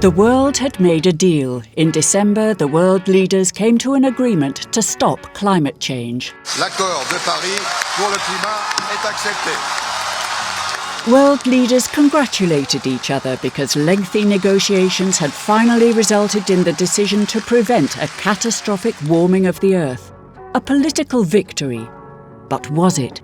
The world had made a deal. In December, the world leaders came to an agreement to stop climate change. L'accord de Paris pour le climat est accepté. World leaders congratulated each other because lengthy negotiations had finally resulted in the decision to prevent a catastrophic warming of the Earth. A political victory. But was it?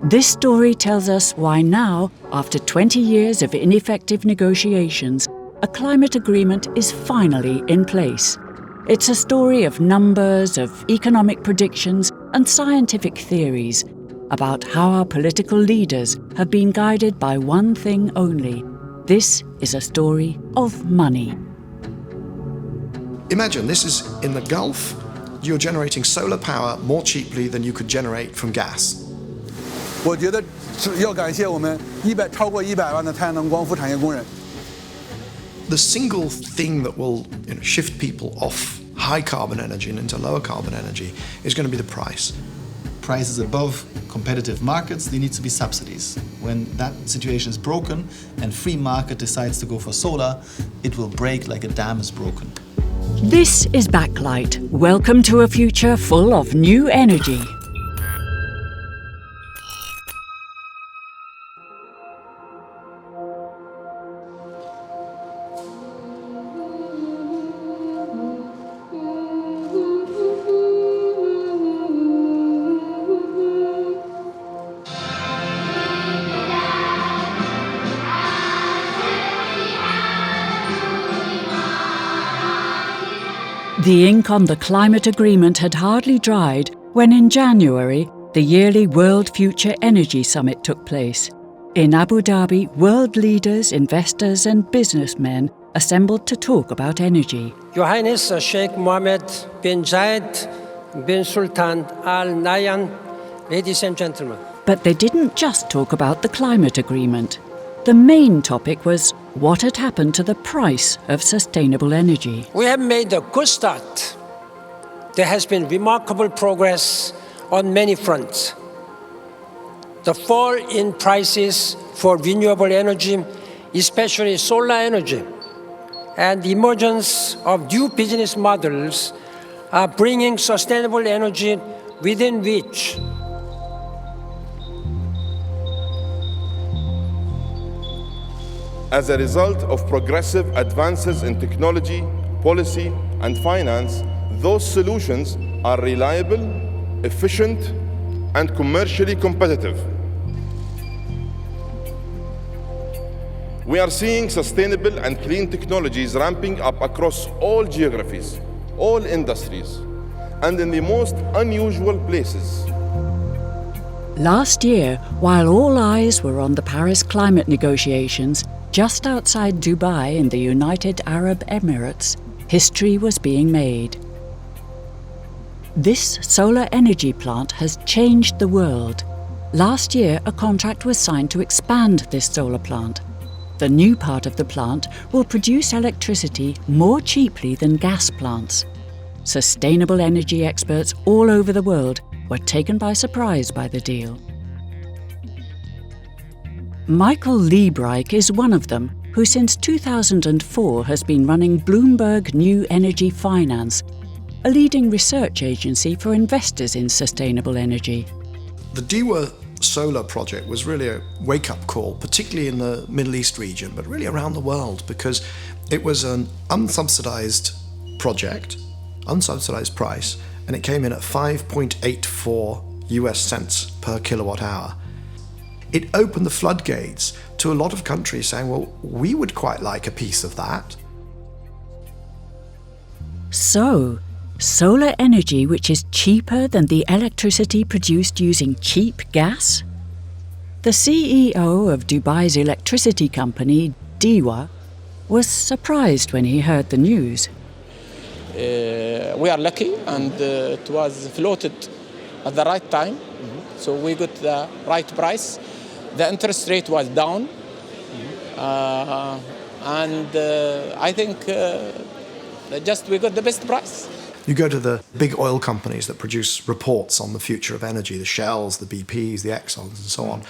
This story tells us why now, after 20 years of ineffective negotiations, a climate agreement is finally in place. It's a story of numbers, of economic predictions, and scientific theories about how our political leaders have been guided by one thing only. This is a story of money. Imagine this is in the Gulf. You're generating solar power more cheaply than you could generate from gas. 我觉得要感谢我们超过100万的太阳能光伏产业工人。 The single thing that will shift people off high carbon energy and into lower carbon energy is going to be the price. Prices above competitive markets, there needs to be subsidies. When that situation is broken and free market decides to go for solar, it will break like a dam is broken. This is Backlight. Welcome to a future full of new energy. The ink on the climate agreement had hardly dried when in January, the yearly World Future Energy Summit took place. In Abu Dhabi, world leaders, investors and businessmen assembled to talk about energy. Your Highness Sheikh Mohammed bin Zayed bin Sultan Al Nahyan, ladies and gentlemen. But they didn't just talk about the climate agreement. The main topic was what had happened to the price of sustainable energy. We have made a good start. There has been remarkable progress on many fronts. The fall in prices for renewable energy, especially solar energy, and the emergence of new business models are bringing sustainable energy within reach. As a result of progressive advances in technology, policy, and finance, those solutions are reliable, efficient, and commercially competitive. We are seeing sustainable and clean technologies ramping up across all geographies, all industries, and in the most unusual places. Last year, while all eyes were on the Paris climate negotiations, just outside Dubai in the United Arab Emirates, history was being made. This solar energy plant has changed the world. Last year, a contract was signed to expand this solar plant. The new part of the plant will produce electricity more cheaply than gas plants. Sustainable energy experts all over the world were taken by surprise by the deal. Michael Liebreich is one of them, who since 2004 has been running Bloomberg New Energy Finance, a leading research agency for investors in sustainable energy. The DEWA solar project was really a wake-up call, particularly in the Middle East region, but really around the world, because it was an unsubsidized project, unsubsidized price, and it came in at 5.84 US cents per kilowatt hour. It opened the floodgates to a lot of countries saying, well, we would quite like a piece of that. So, solar energy which is cheaper than the electricity produced using cheap gas? The CEO of Dubai's electricity company, DEWA, was surprised when he heard the news. We are lucky, and it was floated at the right time, so we got the right price. The interest rate was down, and I think just we got the best price. You go to the big oil companies that produce reports on the future of energy, the Shells, the BPs, the Exxons, and so on.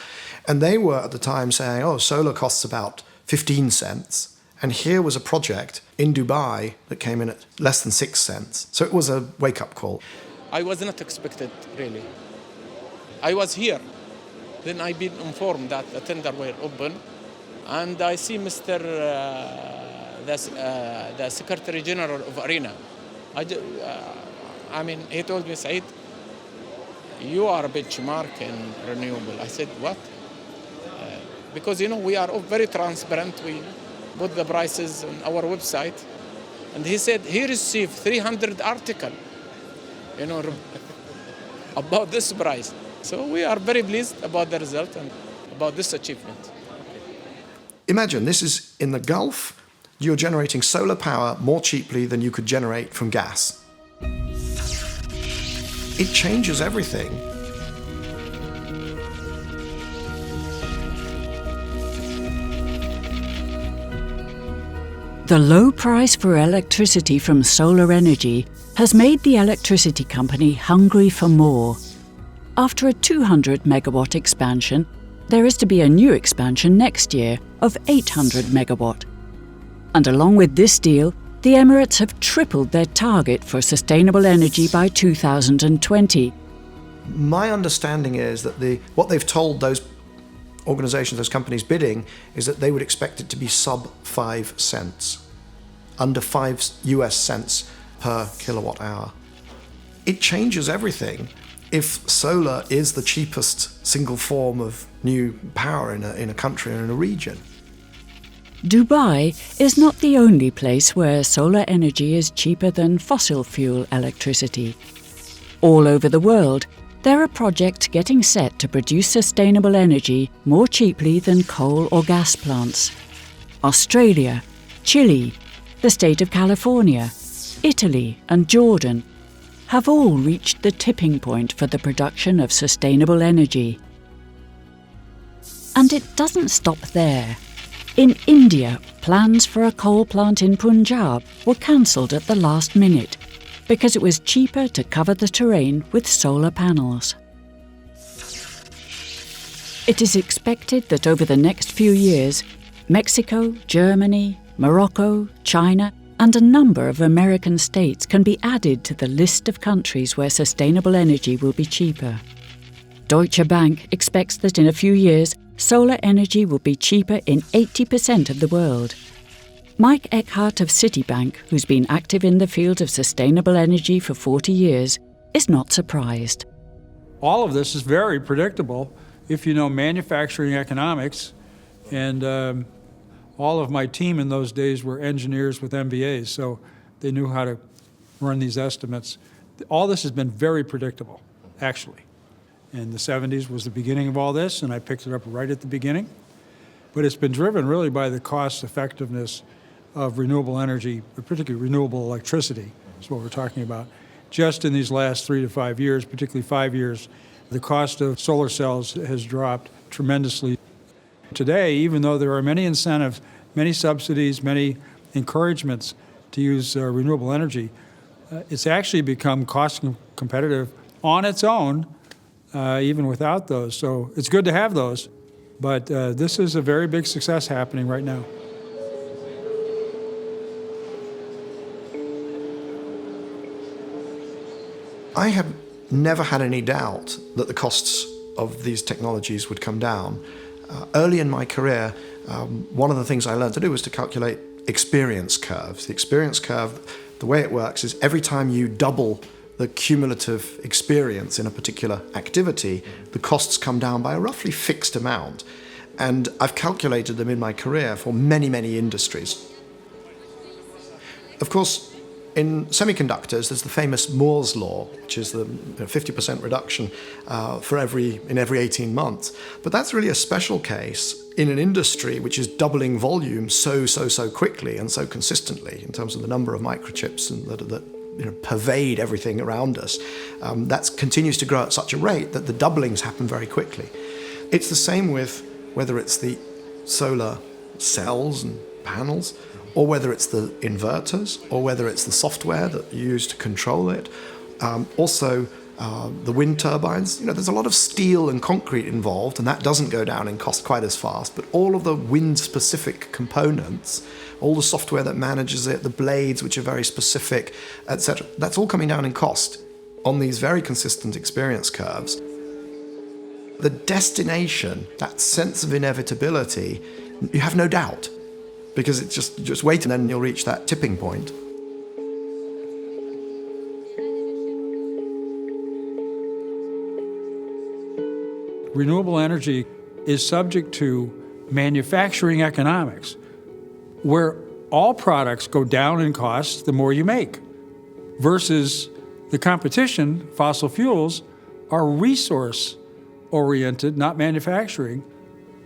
And they were at the time saying, oh, solar costs about 15 cents. And here was a project in Dubai that came in at less than 6 cents. So it was a wake-up call. I was not expected, really. I was here. Then I been informed that the tender were open. And I see Mr. The Secretary General of ARENA. He told me, Saeed, you are a benchmark in renewable. I said, what? Because, we are very transparent. We put the prices on our website. And he said he received 300 articles, about this price. So we are very pleased about the result and about this achievement. Imagine this is in the Gulf. You're generating solar power more cheaply than you could generate from gas. It changes everything. The low price for electricity from solar energy has made the electricity company hungry for more. After a 200 megawatt expansion, there is to be a new expansion next year of 800 megawatt. And along with this deal, the Emirates have tripled their target for sustainable energy by 2020. My understanding is that what they've told those organizations, those companies bidding, is that they would expect it to be sub 5 cents, under 5 US cents per kilowatt hour. It changes everything if solar is the cheapest single form of new power in a country or in a region. Dubai is not the only place where solar energy is cheaper than fossil fuel electricity. All over the world, there are projects getting set to produce sustainable energy more cheaply than coal or gas plants. Australia, Chile, the state of California, Italy and Jordan have all reached the tipping point for the production of sustainable energy. And it doesn't stop there. In India, plans for a coal plant in Punjab were cancelled at the last minute because it was cheaper to cover the terrain with solar panels. It is expected that over the next few years, Mexico, Germany, Morocco, China, and a number of American states can be added to the list of countries where sustainable energy will be cheaper. Deutsche Bank expects that in a few years, solar energy will be cheaper in 80% of the world. Mike Eckhart of Citibank, who's been active in the field of sustainable energy for 40 years, is not surprised. All of this is very predictable if you know manufacturing economics, and all of my team in those days were engineers with MBAs, so they knew how to run these estimates. All this has been very predictable, actually. And the 70s was the beginning of all this, and I picked it up right at the beginning. But it's been driven really by the cost effectiveness of renewable energy, particularly renewable electricity, is what we're talking about. Just in these last 3 to 5 years, particularly 5 years, the cost of solar cells has dropped tremendously. Today, even though there are many incentives, many subsidies, many encouragements to use renewable energy, it's actually become cost competitive on its own, even without those. So it's good to have those, but this is a very big success happening right now. I have never had any doubt that the costs of these technologies would come down. Early in my career, one of the things I learned to do was to calculate experience curves. The experience curve, the way it works is every time you double the cumulative experience in a particular activity, the costs come down by a roughly fixed amount. And I've calculated them in my career for many, many industries. Of course, in semiconductors, there's the famous Moore's Law, which is the 50% reduction in every 18 months. But that's really a special case in an industry which is doubling volume so quickly and so consistently in terms of the number of microchips and that pervade everything around us. That continues to grow at such a rate that the doublings happen very quickly. It's the same with whether it's the solar cells and panels or whether it's the inverters, or whether it's the software that you use to control it. Also, the wind turbines. There's a lot of steel and concrete involved, and that doesn't go down in cost quite as fast. But all of the wind-specific components, all the software that manages it, the blades, which are very specific, etc., that's all coming down in cost on these very consistent experience curves. The destination, that sense of inevitability, you have no doubt, because it's just wait and then you'll reach that tipping point. Renewable energy is subject to manufacturing economics, where all products go down in cost the more you make, versus the competition, fossil fuels, are resource-oriented, not manufacturing,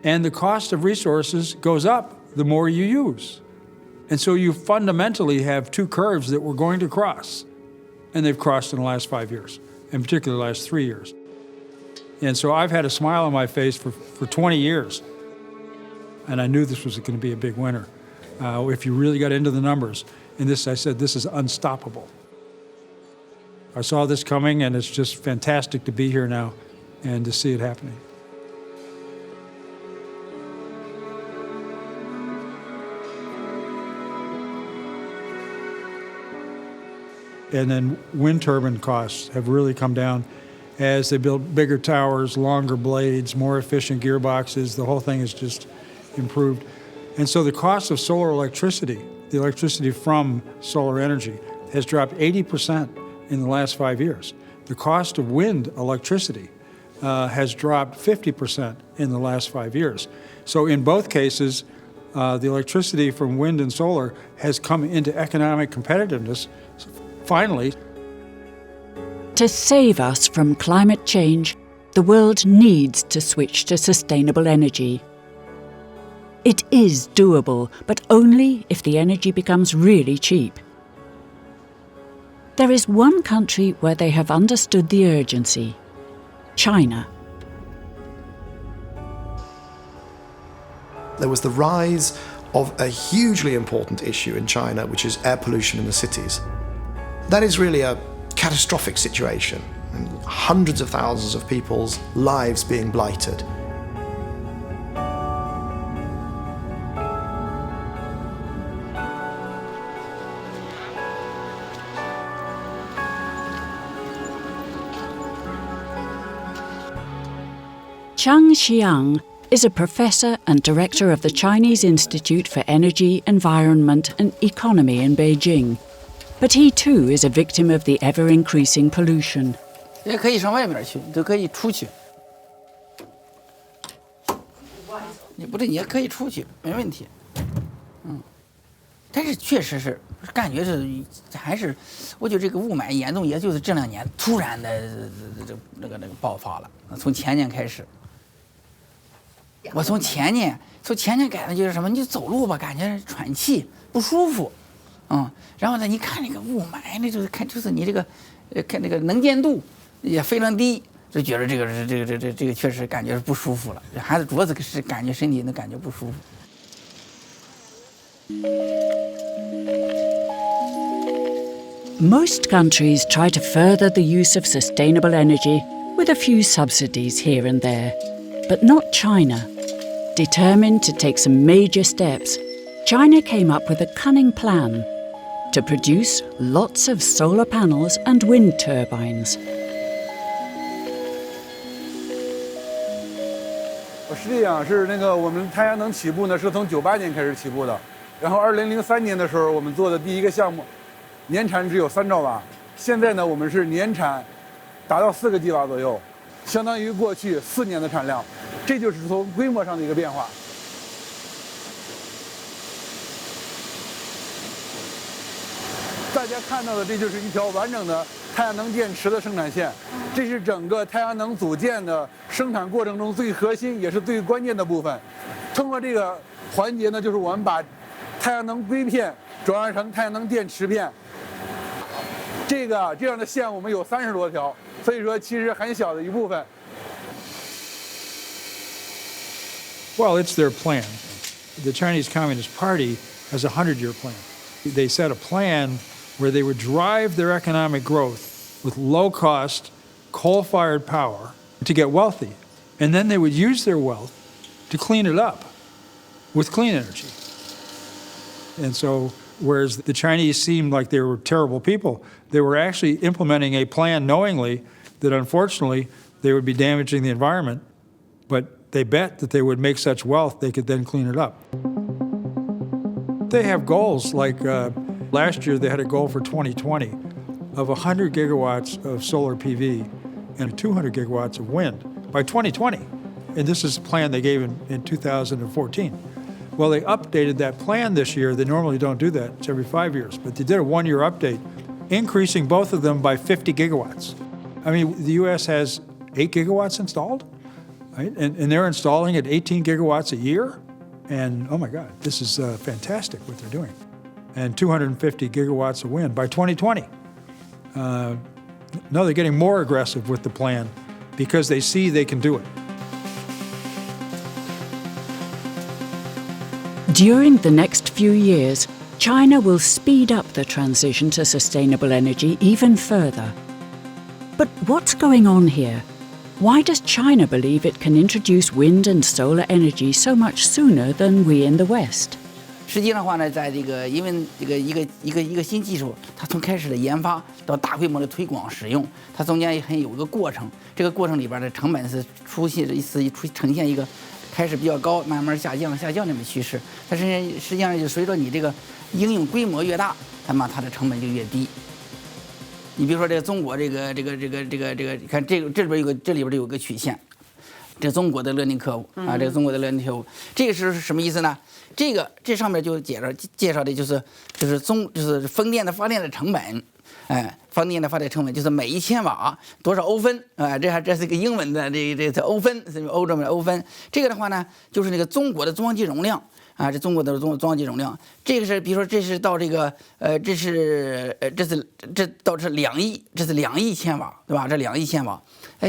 and the cost of resources goes up the more you use. And so you fundamentally have two curves that we're going to cross, and they've crossed in the last 5 years, in particular the last 3 years. And so I've had a smile on my face for 20 years. And I knew this was going to be a big winner. If you really got into the numbers. And I said, this is unstoppable. I saw this coming, and it's just fantastic to be here now and to see it happening. And then wind turbine costs have really come down as they build bigger towers, longer blades, more efficient gearboxes. The whole thing has just improved. And so the cost of solar electricity, the electricity from solar energy, has dropped 80% in the last 5 years. The cost of wind electricity has dropped 50% in the last 5 years. So in both cases, the electricity from wind and solar has come into economic competitiveness finally. To save us from climate change, the world needs to switch to sustainable energy. It is doable, but only if the energy becomes really cheap. There is one country where they have understood the urgency: China. There was the rise of a hugely important issue in China, which is air pollution in the cities. That is really a catastrophic situation, and hundreds of thousands of people's lives being blighted. Chang Xiang is a professor and director of the Chinese Institute for Energy, Environment and Economy in Beijing. But he too is a victim of the ever-increasing pollution. 也可以上外面去，都可以出去。你不对，你也可以出去，没问题。但是确实是感觉是还是，我觉得这个雾霾严重，也就是这2年突然的那个爆发了。从前年开始，我从前年感觉就是什么，你就走路吧，感觉喘气不舒服。然后呢，你看那个雾霾，那就是你这个，看那个能见度也非常低，就觉得这个确实感觉是不舒服了。还是主要是感觉身体感觉不舒服。Most countries try to further the use of sustainable energy with a few subsidies here and there, but not China. Determined to take some major steps, China came up with a cunning plan to produce lots of solar panels and wind turbines. 实际上是我们太阳能起步呢，是从98年开始起步的，然后2003年的时候，我们做的第一个项目，年产只有3兆瓦，现在呢，我们是年产达到4个吉瓦左右，相当于过去4年的产量，这就是从规模上的一个变化。大家看到的，这就是一条完整的太阳能电池的生产线，这是整个太阳能组件的生产过程中最核心也是最关键的部分。通过这个环节呢，就是我们把太阳能硅片转换成太阳能电池片。这样的线我们有30多条，所以说其实很小的一部分。Well, it's their plan. The Chinese Communist Party as a 100-year plan. They set a plan where they would drive their economic growth with low-cost, coal-fired power to get wealthy. And then they would use their wealth to clean it up with clean energy. And so, whereas the Chinese seemed like they were terrible people, they were actually implementing a plan knowingly that unfortunately they would be damaging the environment, but they bet that they would make such wealth they could then clean it up. They have goals like last year they had a goal for 2020 of 100 gigawatts of solar PV and 200 gigawatts of wind by 2020. And this is a plan they gave in 2014. Well, they updated that plan this year. They normally don't do that. It's every 5 years. But they did a one-year update, increasing both of them by 50 gigawatts. I mean, the U.S. has 8 gigawatts installed, right? And they're installing at 18 gigawatts a year. And, oh, my God, this is fantastic what they're doing. And 250 gigawatts of wind by 2020. No, they're getting more aggressive with the plan because they see they can do it. During the next few years, China will speed up the transition to sustainable energy even further. But what's going on here? Why does China believe it can introduce wind and solar energy so much sooner than we in the West? 实际上的话呢，在这个因为这个一个新技术，它从开始的研发到大规模的推广使用，它中间很有一个过程。这个过程里边的成本是呈现一个开始比较高，慢慢下降这么趋势。但是实际上就随着你这个应用规模越大，那么它的成本就越低。你比如说这个中国这个，你看这里边有个曲线。这中国的learning curve啊，这个中国的learning curve，这个是什么意思呢？这上面就介绍的就是风电的发电的成本，发电的发电成本就是每1000瓦多少欧分啊？这是个英文的这欧分，是欧洲的欧分。这个的话呢，就是那个中国的装机容量啊，这中国的装机容量。这个是比如说这是到这个这到这2亿，这是2亿千瓦，对吧？这2亿千瓦。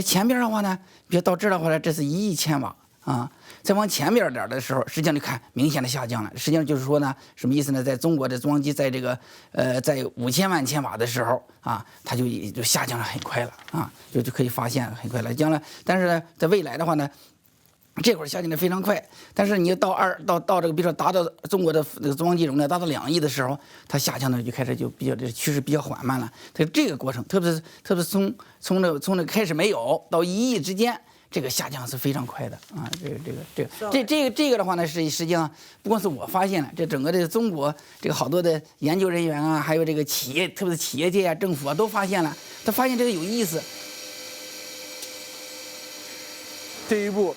前边的话呢，比如到这儿的话呢，这是1亿千瓦啊。再往前边点的时候，实际上你看明显的下降了。实际上就是说呢，什么意思呢？在中国的装机在这个在5000万千瓦的时候啊，它就下降了很快了啊，就可以发现很快了。将来，但是呢，在未来的话呢，这会儿下降的非常快。但是你到这个，比如说达到中国的那个装机容量达到2亿的时候，它下降的就开始就比较这趋势比较缓慢了。这个过程，特别是从那个开始没有到1亿之间。这个下降是非常快的啊！这个的话呢，实际上不光是我发现了，这整个这个中国这个好多的研究人员啊，还有这个企业，特别是企业界啊、政府啊，都发现了。他发现这个有意思。这一步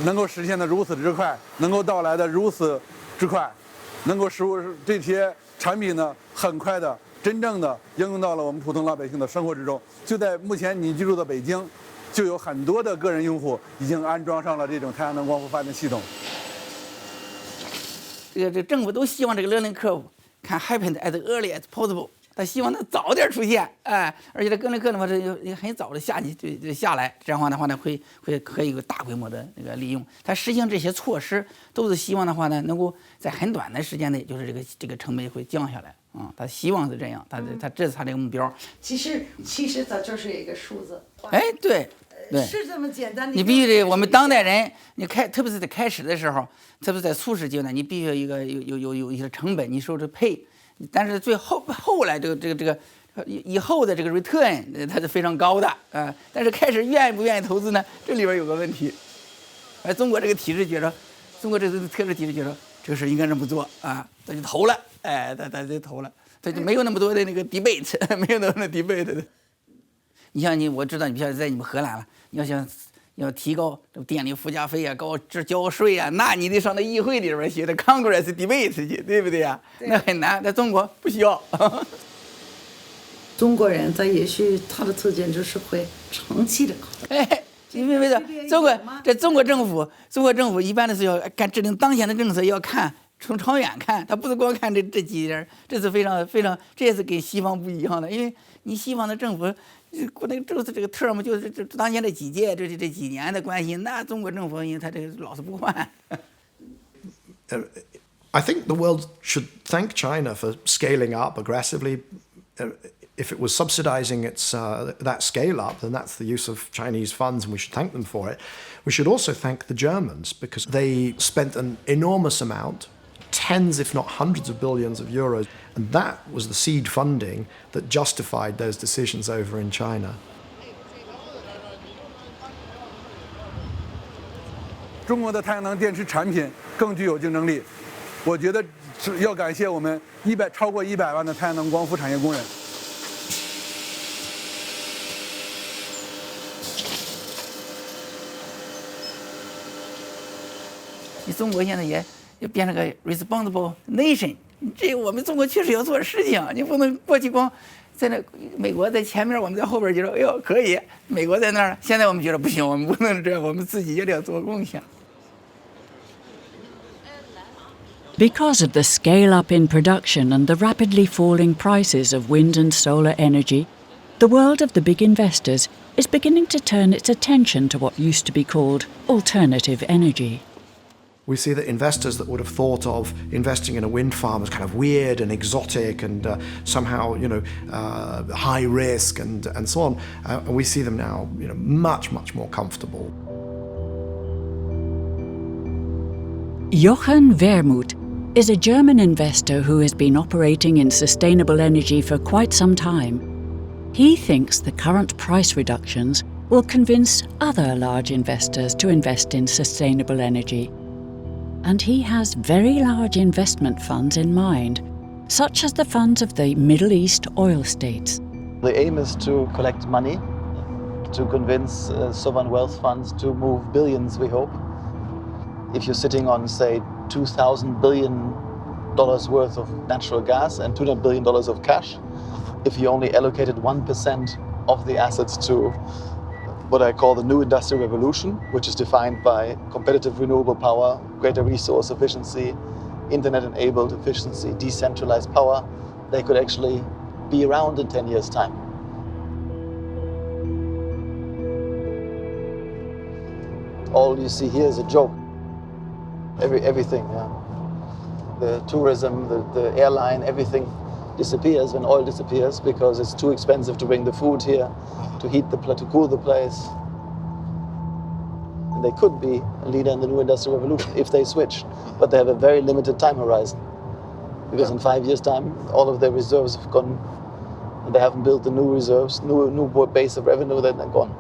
能够实现的如此之快，能够到来的如此之快，能够使这些产品呢，很快的、真正的应用到了我们普通老百姓的生活之中。就在目前你居住的北京。就有很多的个人用户已经安装上了这种太阳能光伏发电系统。这政府都希望这个learning curve can happen as early as possible， 他希望它早点出现，而且这learning curve的话，这也很早的就下来，这样的话呢，会可以有大规模的那个利用。它实际上这些措施都是希望的话呢，能够在很短的时间内，就是这个成本会降下来。他希望是这样，他这是他这个目标。其实它就是一个数字。对，是这么简单的。你必须得，我们当代人，特别是在开始的时候，特别是在初始阶段，你必须有一些成本，你说这配，但是最后来这个以后的这个 return 它是非常高的但是开始愿不愿意投资呢？这里边有个问题。中国这个体制觉得，中国这个特制体制觉得这个事应该这么做啊，他就投了。他就投了，他就没有那么多的那个 debate， 没有那么多 debate 的。你像我知道你像在你们荷兰了，要提高电力附加费啊，交税啊，那你得上到议会里边去的 Congress debate 去，对不对呀？那很难，在中国不需要。中国人他也许他的特点就是会长期的考虑。因为中国政府一般的是要看制定当前的政策，要看。从长远看，他不是光看这几人，这是非常，这也是跟西方不一样的。因为你西方的政府，国内就是这个 term 就是当前这几届，这几年的关系，那中国政府因为他这个老是不换。I think the world should thank China for scaling up aggressively. If it was subsidizing that scale up, then that's the use of Chinese funds, and we should thank them for it. We should also thank the Germans, because they spent an enormous amount, tens if not hundreds of billions of euros, and that was the seed funding that justified those decisions over in China. 中国的太阳能电池产品更具有竞争力，我觉得要感谢我们超过100万的太阳能光伏产业工人。你中国现在也变成个 responsible nation， 这我们中国确实要做事情，你不能过去光在那美国在前面，我们在后边觉得哎呦可以，美国在那儿，现在我们觉得不行，我们不能这样，我们自己也得做贡献。 Because of the scale-up in production and the rapidly falling prices of wind and solar energy, the world of the big investors is beginning to turn its attention to what used to be called alternative energy. We see that investors that would have thought of investing in a wind farm as kind of weird and exotic and somehow, high risk and so on, and we see them now, much, much more comfortable. Jochen Wermuth is a German investor who has been operating in sustainable energy for quite some time. He thinks the current price reductions will convince other large investors to invest in sustainable energy. And he has very large investment funds in mind, such as the funds of the Middle East oil states. The aim is to collect money, to convince sovereign wealth funds to move billions, we hope. If you're sitting on, say, $2,000 billion worth of natural gas and $200 billion of cash, if you only allocated 1% of the assets to what I call the new industrial revolution, which is defined by competitive renewable power, greater resource efficiency, internet-enabled efficiency, decentralized power, they could actually be around in 10 years' time. All you see here is a joke. Everything, yeah. The tourism, the airline, everything disappears when oil disappears because it's too expensive to bring the food here, to heat to cool the place. And they could be a leader in the new industrial revolution if they switch, but they have a very limited time horizon. Because in 5 years' time, all of their reserves have gone, and they haven't built the new reserves, new base of revenue, then they're gone.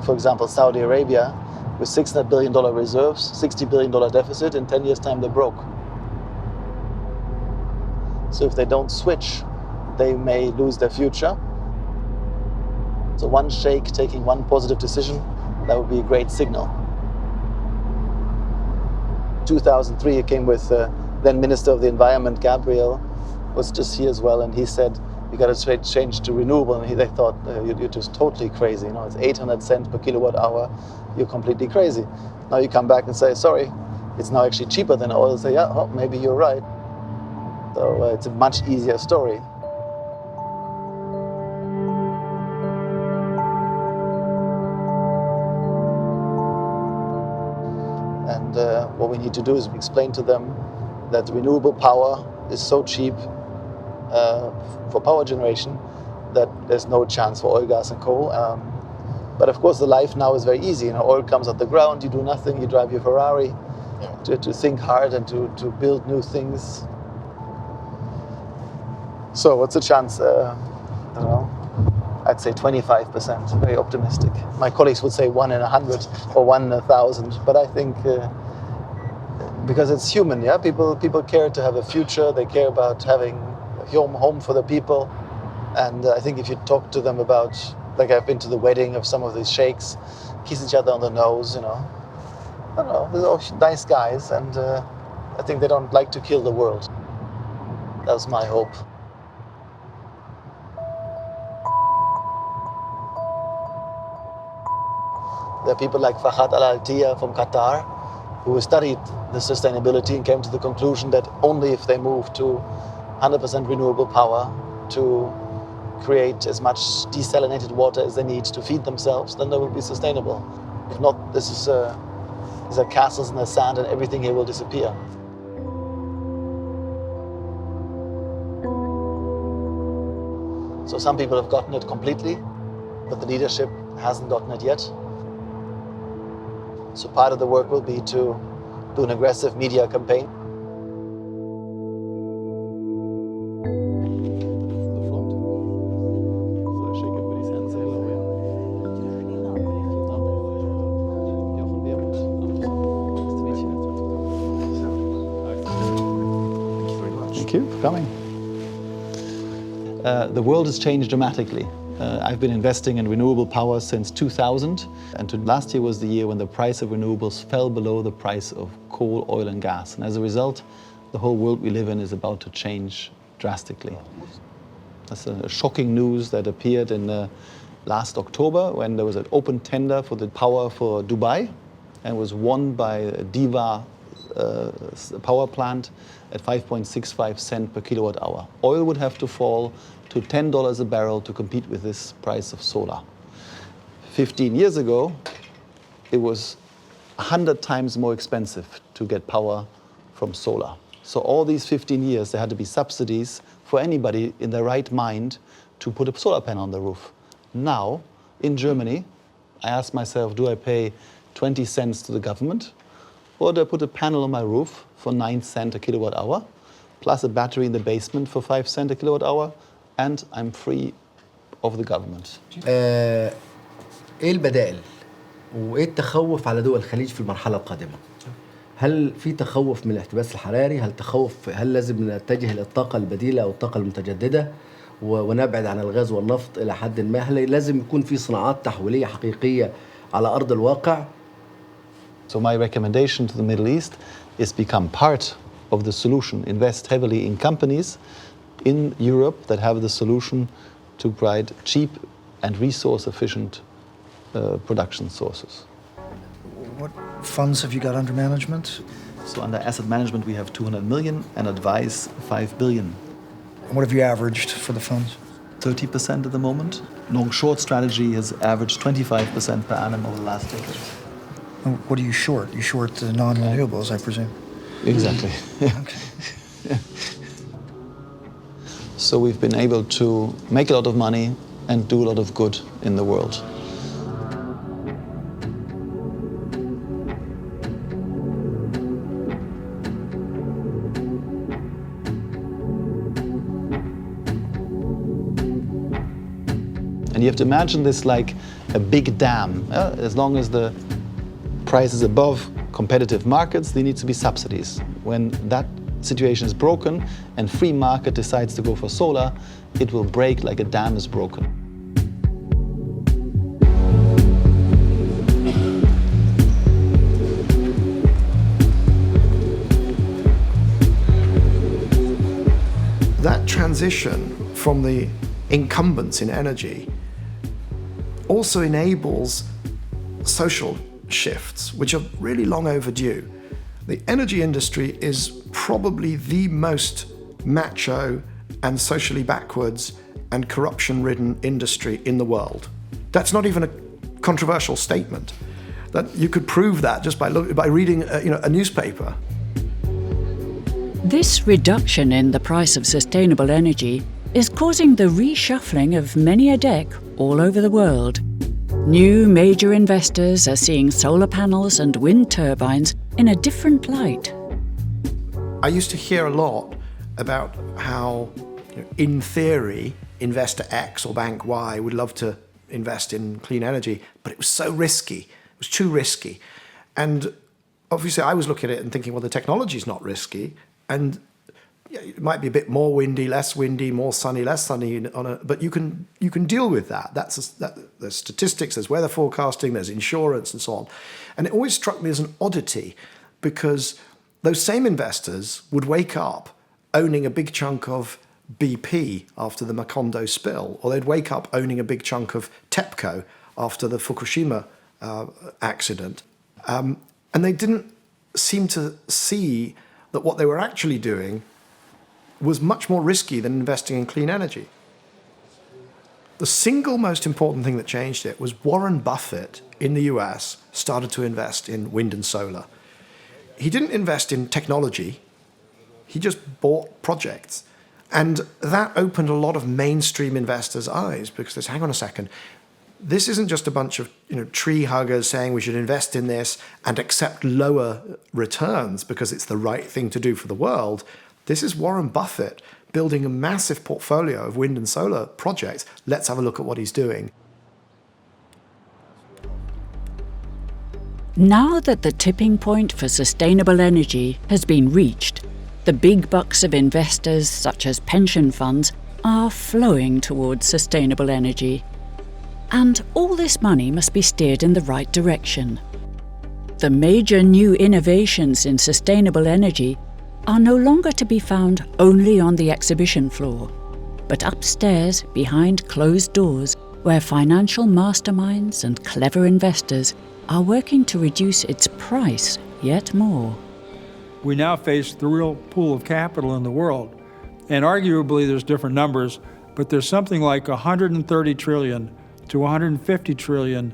For example, Saudi Arabia, with $600 billion reserves, $60 billion deficit, in 10 years' time they're broke. So if they don't switch, they may lose their future. So one sheikh taking one positive decision, that would be a great signal. 2003, it came with then Minister of the Environment, Gabriel, was just here as well, and he said, you got to change to renewable, and they thought, you're just totally crazy. It's 800 cents per kilowatt hour, you're completely crazy. Now you come back and say, sorry, it's now actually cheaper than oil. Say, yeah, oh, maybe you're right. So it's a much easier story. And what we need to do is explain to them that renewable power is so cheap for power generation that there's no chance for oil, gas and coal. But of course the life now is very easy. Oil comes out the ground, you do nothing, you drive your Ferrari. To think hard and to build new things. So what's the chance? I don't know. I'd say 25%, very optimistic. My colleagues would say 1 in 100 or 1 in 1,000, but I think because it's human, yeah? People care to have a future, they care about having a home for the people. And I think if you talk to them about, like I've been to the wedding of some of these sheikhs, kiss each other on the nose, I don't know, they're all nice guys, and I think they don't like to kill the world. That's my hope. There are people like Fahad Al-Altiyah from Qatar who studied the sustainability and came to the conclusion that only if they move to 100% renewable power to create as much desalinated water as they need to feed themselves, then they will be sustainable. If not, this is These are castles in the sand and everything here will disappear. So some people have gotten it completely, but the leadership hasn't gotten it yet. So part of the work will be to do an aggressive media campaign. Thank you for coming. The world has changed dramatically. I've been investing in renewable power since 2000, and last year was the year when the price of renewables fell below the price of coal, oil and gas. And as a result, the whole world we live in is about to change drastically. That's a shocking news that appeared in last October when there was an open tender for the power for Dubai and was won by Diva power plant at 5.65 cents per kilowatt hour. Oil would have to fall to $10 a barrel to compete with this price of solar. 15 years ago, it was 100 times more expensive to get power from solar. So all these 15 years, there had to be subsidies for anybody in their right mind to put a solar panel on the roof. Now, in Germany, I ask myself, do I pay 20 cents to the government? Or do I put a panel on my roof for 9 cents a kilowatt hour, plus a battery in the basement for 5 cents a kilowatt hour, and I'm free of the government? ايه البدائل وايه التخوف على دول الخليج في المرحله القادمه؟ هل في تخوف من الاحتباس الحراري؟ هل لازم نتجه للطاقه البديله او الطاقه المتجدده ونبعد عن الغاز والنفط الى حد ما؟ هل لازم يكون في صناعات تحويليه حقيقيه على ارض الواقع؟ So my recommendation to the Middle East is become part of the solution. Invest heavily in companies in Europe that have the solution to provide cheap and resource-efficient production sources. What funds have you got under management? So under asset management, we have 200 million and advise 5 billion. What have you averaged for the funds? 30% at the moment. Long-short strategy has averaged 25% per annum over the last decade. And what are you short? You short the non-renewables, I presume. Exactly. Okay. So we've been able to make a lot of money and do a lot of good in the world. And you have to imagine this like a big dam. As long as the price is above competitive markets, there needs to be subsidies. When that situation is broken and free market decides to go for solar, it will break like a dam is broken. That transition from the incumbents in energy also enables social shifts, which are really long overdue. The energy industry is probably the most macho and socially backwards and corruption-ridden industry in the world. That's not even a controversial statement. That you could prove that just by reading a newspaper. This reduction in the price of sustainable energy is causing the reshuffling of many a deck all over the world. New major investors are seeing solar panels and wind turbines in a different light. I used to hear a lot about how, in theory, investor X or bank Y would love to invest in clean energy, but it was so risky. It was too risky. And obviously I was looking at it and thinking, well, the technology's not risky, and it might be a bit more windy, less windy, more sunny, less sunny, but you can deal with that. There's statistics, there's weather forecasting, there's insurance and so on. And it always struck me as an oddity because those same investors would wake up owning a big chunk of BP after the Macondo spill, or they'd wake up owning a big chunk of TEPCO after the Fukushima accident. And they didn't seem to see that what they were actually doing was much more risky than investing in clean energy. The single most important thing that changed it was Warren Buffett in the US started to invest in wind and solar, he didn't invest in technology, he just bought projects. And that opened a lot of mainstream investors' eyes because they said, hang on a second, this isn't just a bunch of tree huggers saying we should invest in this and accept lower returns because it's the right thing to do for the world. This is Warren Buffett building a massive portfolio of wind and solar projects. Let's have a look at what he's doing. Now that the tipping point for sustainable energy has been reached, the big bucks of investors, such as pension funds, are flowing towards sustainable energy. And all this money must be steered in the right direction. The major new innovations in sustainable energy are no longer to be found only on the exhibition floor, but upstairs behind closed doors where financial masterminds and clever investors are working to reduce its price yet more. We now face the real pool of capital in the world, and arguably there's different numbers, but there's something like $130 trillion to $150 trillion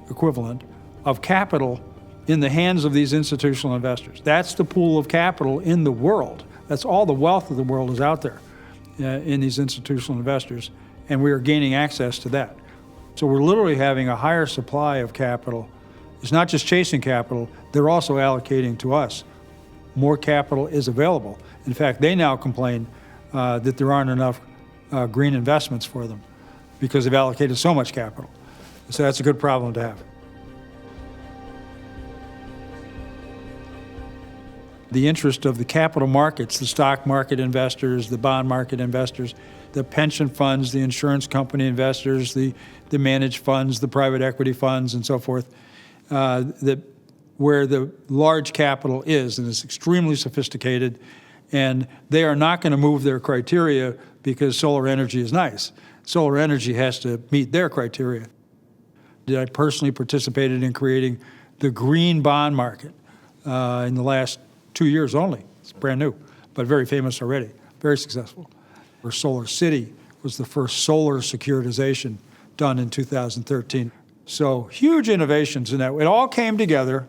equivalent of capital in the hands of these institutional investors. That's the pool of capital in the world. That's all the wealth of the world is out there in these institutional investors, and we are gaining access to that. So we're literally having a higher supply of capital. It's not just chasing capital, they're also allocating to us. More capital is available. In fact, they now complain that there aren't enough green investments for them because they've allocated so much capital. So that's a good problem to have. The interest of the capital markets, the stock market investors, the bond market investors, the pension funds, the insurance company investors, the managed funds, the private equity funds, and so forth, where the large capital is, and it's extremely sophisticated, and they are not going to move their criteria because solar energy is nice. Solar energy has to meet their criteria. I personally participated in creating the green bond market in the last 2 years only. It's brand new, but very famous already, very successful. Where Solar City was the first solar securitization done in 2013. So huge innovations in that. It all came together.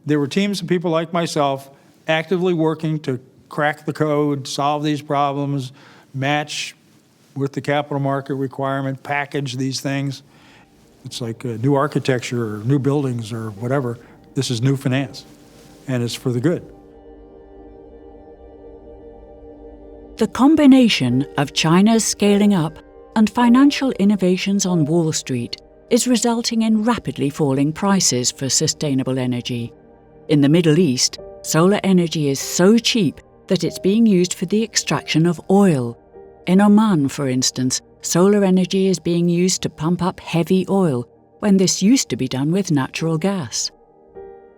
There were teams of people like myself actively working to crack the code, solve these problems, match with the capital market requirement, package these things. It's like new architecture or new buildings or whatever. This is new finance, and it's for the good. The combination of China's scaling up and financial innovations on Wall Street is resulting in rapidly falling prices for sustainable energy. In the Middle East, solar energy is so cheap that it's being used for the extraction of oil. In Oman, for instance, solar energy is being used to pump up heavy oil when this used to be done with natural gas.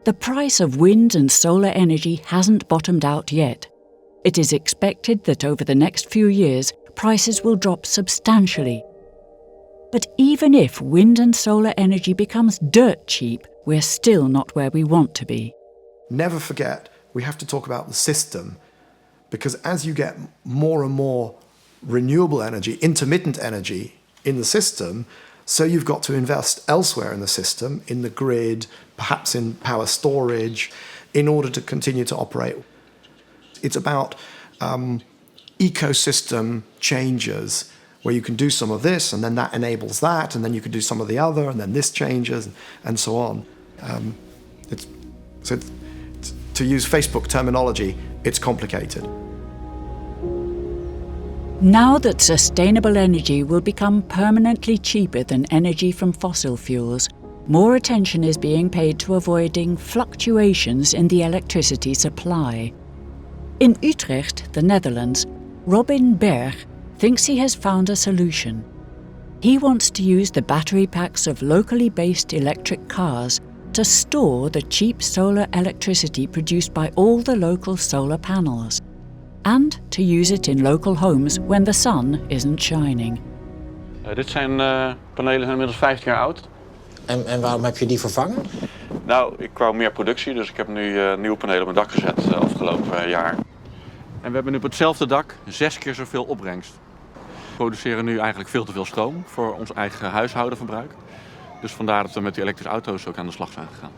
The price of wind and solar energy hasn't bottomed out yet. It is expected that over the next few years, prices will drop substantially. But even if wind and solar energy becomes dirt cheap, we're still not where we want to be. Never forget, we have to talk about the system, because as you get more and more renewable energy, intermittent energy in the system, so you've got to invest elsewhere in the system, in the grid, perhaps in power storage, in order to continue to operate. It's about ecosystem changes, where you can do some of this, and then that enables that, and then you can do some of the other, and then this changes, and so on. To use Facebook terminology, it's complicated. Now that sustainable energy will become permanently cheaper than energy from fossil fuels, more attention is being paid to avoiding fluctuations in the electricity supply. In Utrecht, the Netherlands, Robin Berg thinks he has found a solution. He wants to use the battery packs of locally based electric cars to store the cheap solar electricity produced by all the local solar panels, and to use it in local homes when the sun isn't shining. Dit zijn panelen zijn inmiddels 15 jaar oud. En waarom heb je die vervangen? Nou, ik wou meer productie, dus ik heb nu nieuwe panelen op mijn dak gezet afgelopen jaar. En we hebben nu op hetzelfde dak 6 keer zoveel opbrengst. We produceren nu eigenlijk veel te veel stroom voor ons eigen huishoudenverbruik. Dus vandaar dat we met die elektrische auto's ook aan de slag zijn gegaan.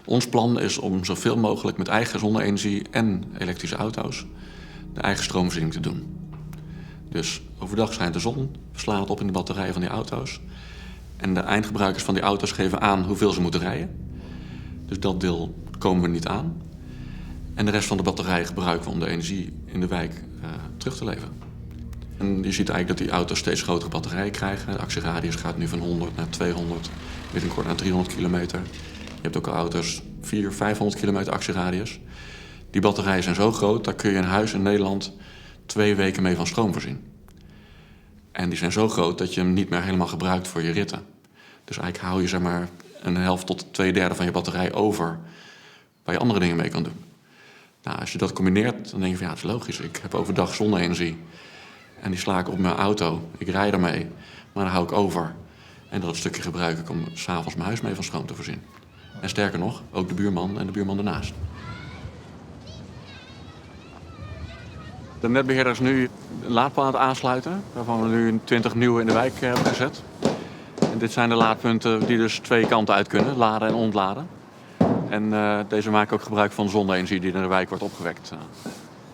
Ons plan is om zoveel mogelijk met eigen zonne-energie en elektrische auto's de eigen stroomvoorziening te doen. Dus overdag schijnt de zon, we slaan het op in de batterijen van die auto's. En de eindgebruikers van die auto's geven aan hoeveel ze moeten rijden. Dus dat deel komen we niet aan. En de rest van de batterij gebruiken we om de energie in de wijk terug te leveren. En je ziet eigenlijk dat die auto's steeds grotere batterijen krijgen. De actieradius gaat nu van 100 naar 200, binnenkort naar 300 kilometer. Je hebt ook al auto's 400, 500 kilometer actieradius. Die batterijen zijn zo groot, daar kun je een huis in Nederland 2 weken mee van stroom voorzien. En die zijn zo groot dat je hem niet meer helemaal gebruikt voor je ritten. Dus eigenlijk hou je zeg maar een helft tot 2/3 van je batterij over waar je andere dingen mee kan doen. Nou, als je dat combineert, dan denk je van ja, het is logisch. Ik heb overdag zonne-energie en die sla ik op mijn auto. Ik rij ermee, maar dan hou ik over. En dat stukje gebruik ik om 's avonds mijn huis mee van stroom te voorzien. En sterker nog, ook de buurman en de buurman ernaast. De netbeheerder is nu een laadpaal aan het aansluiten, waarvan we nu 20 nieuwe in de wijk hebben gezet. En dit zijn de laadpunten die dus 2 kanten uit kunnen, laden en ontladen. En deze maken ook gebruik van zonne-energie die in de wijk wordt opgewekt.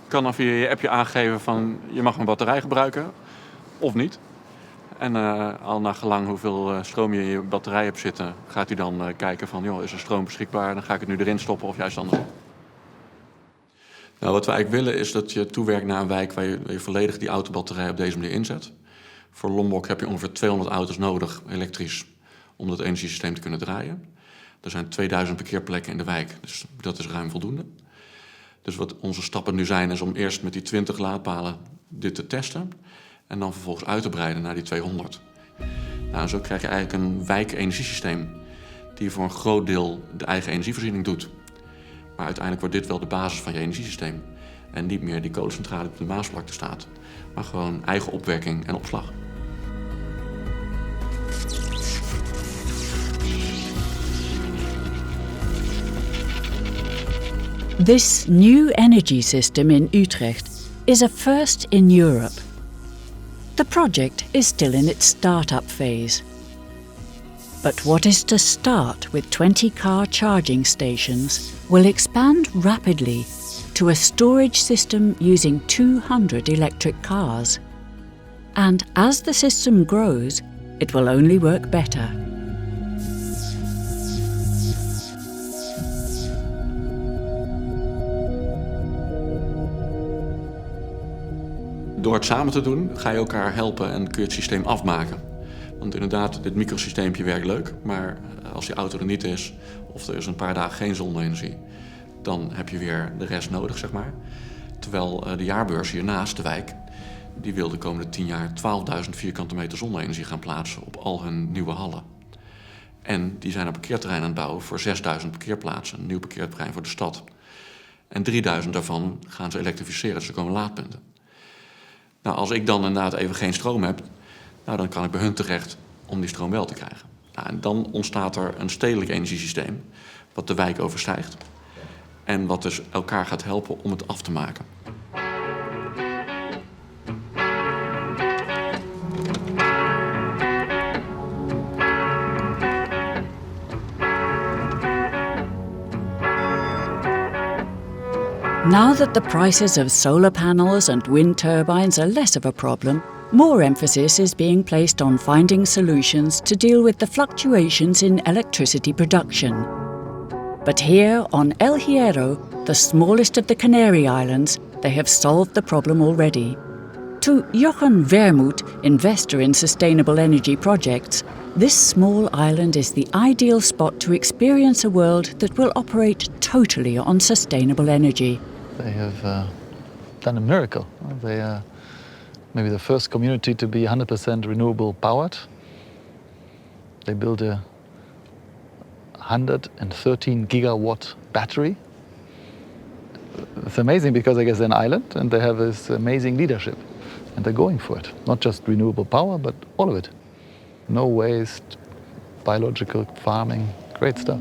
Je kan dan via je appje aangeven van je mag mijn batterij gebruiken of niet. En al naar gelang hoeveel stroom je in je batterij hebt zitten, gaat hij dan kijken van joh, is er stroom beschikbaar, dan ga ik het nu erin stoppen of juist andersom. Nou, wat we eigenlijk willen is dat je toewerkt naar een wijk waar je volledig die autobatterij op deze manier inzet. Voor Lombok heb je ongeveer 200 auto's nodig, elektrisch, om dat energiesysteem te kunnen draaien. Er zijn 2000 parkeerplekken in de wijk, dus dat is ruim voldoende. Dus wat onze stappen nu zijn, is om eerst met die 20 laadpalen dit te testen en dan vervolgens uit te breiden naar die 200. Nou, zo krijg je eigenlijk een wijkenergiesysteem die voor een groot deel de eigen energievoorziening doet. Maar uiteindelijk wordt dit wel de basis van je energiesysteem. En niet meer die kolencentrale die op de Maasvlakte staat. Maar gewoon eigen opwekking en opslag. This new energy system in Utrecht is a first in Europe. The project is still in its start-up phase. But what is to start with 20 car charging stations will expand rapidly to a storage system using 200 electric cars. And as the system grows, it will only work better. Door het samen te doen ga je elkaar helpen en kun je het systeem afmaken. Want inderdaad, dit microsysteempje werkt leuk, maar als die auto er niet is of er is een paar dagen geen zonne-energie, dan heb je weer de rest nodig, zeg maar. Terwijl de jaarbeurs hiernaast, de wijk, die wil de komende 10 jaar 12.000 vierkante meter zonne-energie gaan plaatsen op al hun nieuwe hallen. En die zijn een parkeerterrein aan het bouwen voor 6.000 parkeerplaatsen, een nieuw parkeerterrein voor de stad. En 3.000 daarvan gaan ze elektrificeren, dus er komen laadpunten. Nou, als ik dan inderdaad even geen stroom heb, nou, dan kan ik bij hun terecht om die stroom wel te krijgen. Nou, en dan ontstaat er een stedelijk energiesysteem wat de wijk overstijgt. En wat dus elkaar gaat helpen om het af te maken. Now that the prices of solar panels and wind turbines are less of a problem, more emphasis is being placed on finding solutions to deal with the fluctuations in electricity production. But here on El Hierro, the smallest of the Canary Islands, they have solved the problem already. To Jochen Vermouth, investor in sustainable energy projects, this small island is the ideal spot to experience a world that will operate totally on sustainable energy. They have done a miracle. They are maybe the first community to be 100% renewable powered. They built a 113 gigawatt battery. It's amazing because I guess they're an island and they have this amazing leadership. And they're going for it. Not just renewable power, but all of it. No waste, biological farming, great stuff.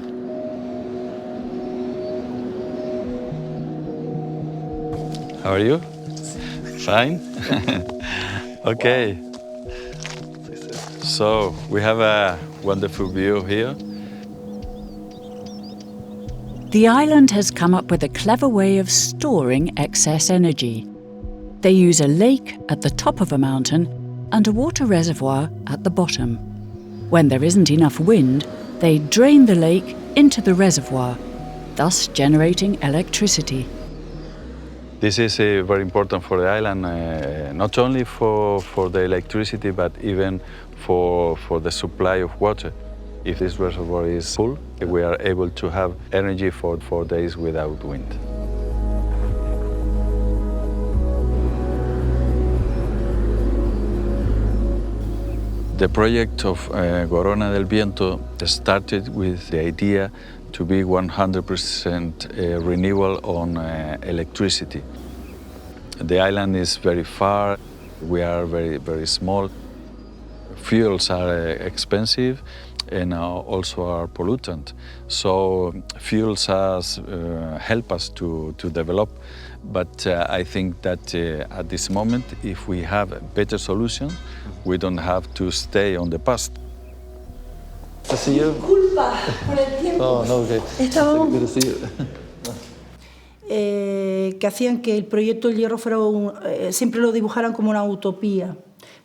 How are you? Fine. Okay. So we have a wonderful view here. The island has come up with a clever way of storing excess energy. They use a lake at the top of a mountain and a water reservoir at the bottom. When there isn't enough wind, they drain the lake into the reservoir, thus generating electricity. This is very important for the island, not only for the electricity, but even for the supply of water. If this reservoir is full, we are able to have energy for 4 days without wind. The project of Corona del Viento started with the idea to be 100% renewable on electricity. The island is very far, we are very small. Fuels are expensive and also are pollutant. So fuels help us to develop, but I think that at this moment, if we have a better solution, we don't have to stay on the past. To see you. Disculpa por el tiempo. Oh, no, okay. Estábamos... Good to see you. Que hacían que el proyecto del Hierro fuera siempre lo dibujaran como una utopía,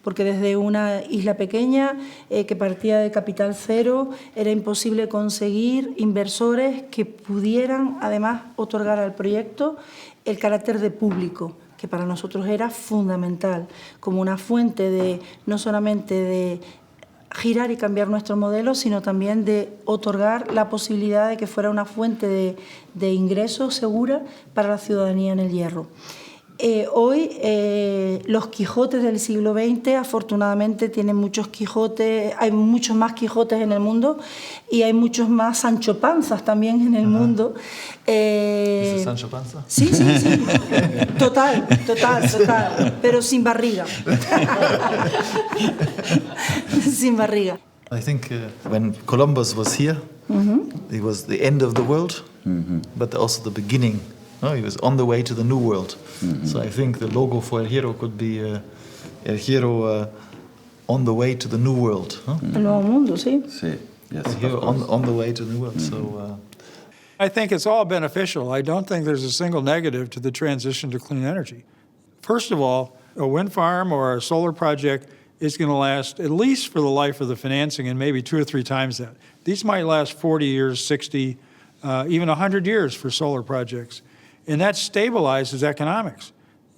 porque desde una isla pequeña que partía de capital cero era imposible conseguir inversores que pudieran además otorgar al proyecto el carácter de público, que para nosotros era fundamental, como una fuente de no solamente de girar y cambiar nuestro modelo, sino también de otorgar la posibilidad de que fuera una fuente de ingresos segura para la ciudadanía en el Hierro. Hoy los Quijotes del siglo XX afortunadamente tienen muchos Quijotes, hay muchos más Quijotes en el mundo y hay muchos más Sancho Panzas también en el mundo. ¿Es Sancho Panza? Sí, sí, sí. Total, pero sin barriga. Sin barriga. I think when Columbus was here, it was the end of the world, but also the beginning. No, he was on the way to the New World. So I think the logo for El Hierro could be El Hierro on the way to the New World. Huh? El nuevo mundo, sí. Sí, yes. El Hierro on the way to the New World. So. I think it's all beneficial. I don't think there's a single negative to the transition to clean energy. First of all, a wind farm or a solar project is going to last at least for the life of the financing and maybe 2 or 3 times that. These might last 40 years, 60, even 100 years for solar projects. And that stabilizes economics.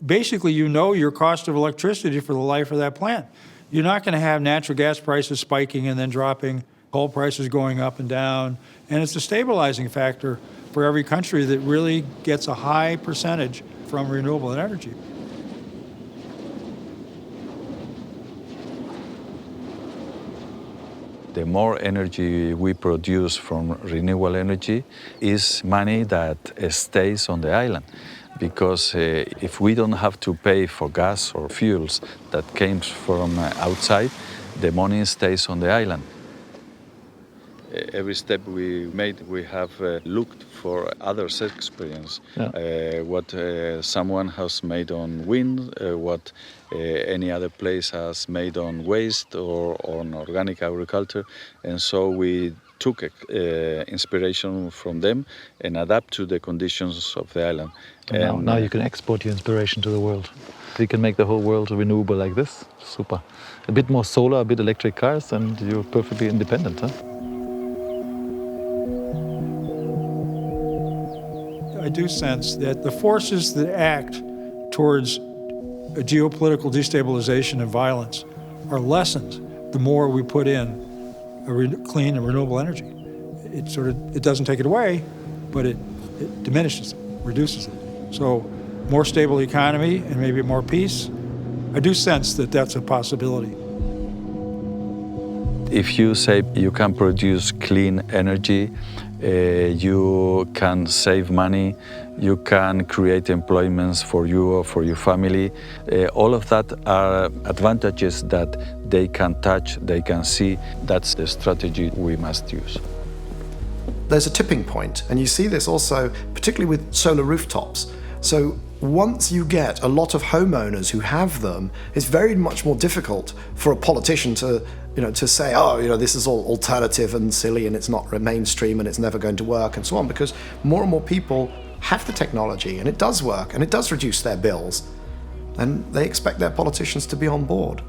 Basically, you know your cost of electricity for the life of that plant. You're not going to have natural gas prices spiking and then dropping, coal prices going up and down. And it's a stabilizing factor for every country that really gets a high percentage from renewable energy. The more energy we produce from renewable energy is money that stays on the island. Because if we don't have to pay for gas or fuels that came from outside, the money stays on the island. Every step we made, we have looked for others' experience. Yeah. What someone has made on wind, what any other place has made on waste or on organic agriculture. And so we took inspiration from them and adapt to the conditions of the island. And now you can export your inspiration to the world. You can make the whole world renewable like this. Super. A bit more solar, a bit electric cars, and you're perfectly independent, huh? I do sense that the forces that act towards a geopolitical destabilization and violence are lessened the more we put in clean and renewable energy. It doesn't take it away, but it diminishes it, reduces it. So more stable economy and maybe more peace. I do sense that that's a possibility. If you say you can produce clean energy, you can save money, you can create employments for you or for your family. All of that are advantages that they can touch, they can see. That's the strategy we must use. There's a tipping point, and you see this also particularly with solar rooftops. So once you get a lot of homeowners who have them, it's very much more difficult for a politician to say, this is all alternative and silly and it's not mainstream and it's never going to work and so on, because more and more people have the technology and it does work and it does reduce their bills, and they expect their politicians to be on board.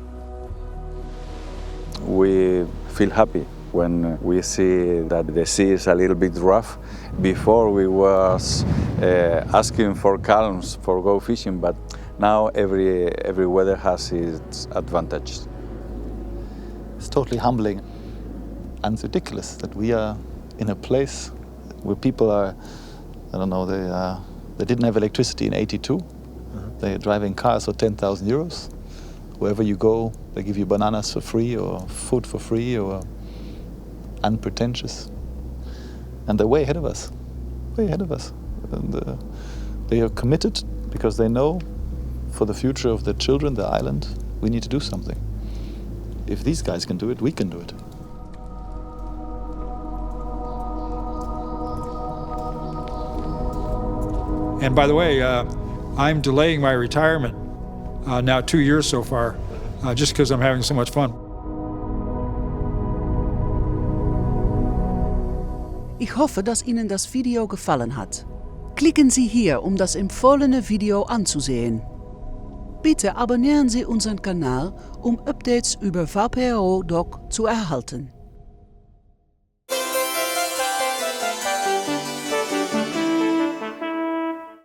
We feel happy when we see that the sea is a little bit rough. Before we was asking for calms for go fishing, but now every weather has its advantages. It's totally humbling and ridiculous that we are in a place where people are, they didn't have electricity in '82. They're driving cars for 10,000 euros. Wherever you go, they give you bananas for free or food for free or unpretentious. And they're way ahead of us, And they are committed because they know for the future of their children, the island, we need to do something. If these guys can do it, we can do it. And by the way, I'm delaying my retirement now 2 years so far, just because I'm having so much fun. Ich hoffe, dass Ihnen das Video gefallen hat. Klicken Sie hier, um das empfohlene Video anzusehen. Bitte abonnieren Sie unseren Kanal, um Updates über VPRO Doc zu erhalten.